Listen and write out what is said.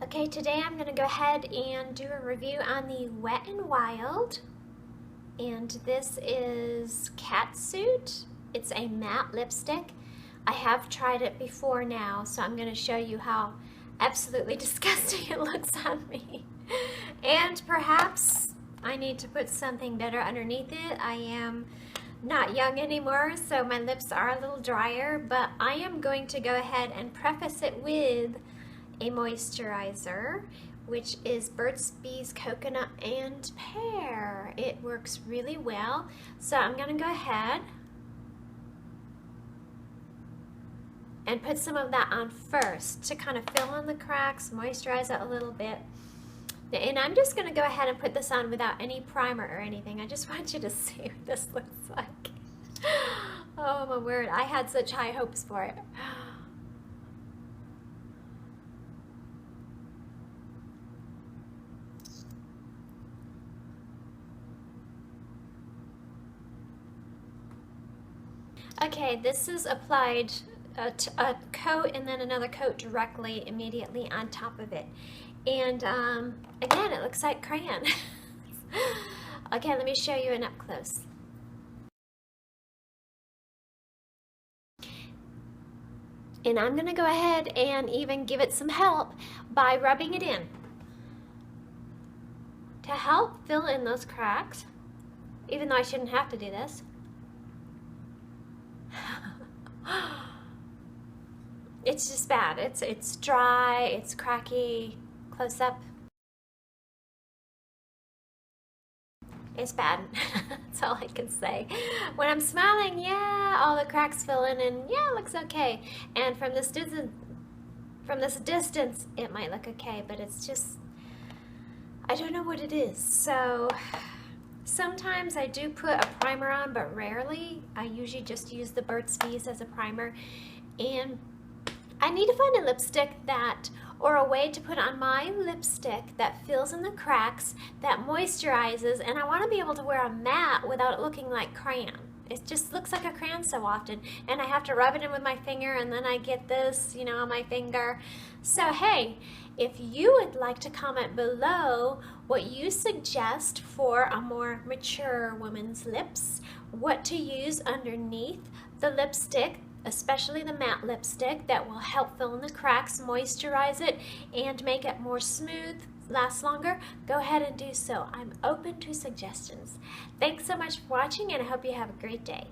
Okay, today I'm going to go ahead and do a review on the Wet n Wild, and this is Catsuit. It's a matte lipstick. I have tried it before now, so I'm going to show you how absolutely disgusting it looks on me. And perhaps I need to put something better underneath it. I am not young anymore, so my lips are a little drier, but I am going to go ahead and preface it with a moisturizer, which is Burt's Bees Coconut and Pear. It works really well. So I'm going to go ahead and put some of that on first to kind of fill in the cracks, moisturize it a little bit. And I'm just going to go ahead and put this on without any primer or anything. I just want you to see what this looks like. Oh my word, I had such high hopes for it. Okay, this is applied a coat and then another coat directly immediately on top of it. And again, it looks like crayon. Okay, let me show you an up close. And I'm going to go ahead and even give it some help by rubbing it in to help fill in those cracks, even though I shouldn't have to do this. It's just bad. It's dry, it's cracky. Close up. It's bad. That's all I can say. When I'm smiling, yeah, all the cracks fill in and yeah, it looks okay. And from this distance, it might look okay, but it's just, I don't know what it is. So sometimes I do put a primer on, but rarely. I usually just use the Burt's Bees as a primer. And I need to find a lipstick that, or a way to put on my lipstick that fills in the cracks, that moisturizes, and I want to be able to wear a matte without it looking like crayon. It just looks like a crayon so often, and I have to rub it in with my finger, and then I get this, you know, on my finger. So hey, if you would like to comment below what you suggest for a more mature woman's lips, what to use underneath the lipstick, especially the matte lipstick, that will help fill in the cracks, moisturize it, and make it more smooth, last longer, go ahead and do so. I'm open to suggestions. Thanks so much for watching, and I hope you have a great day.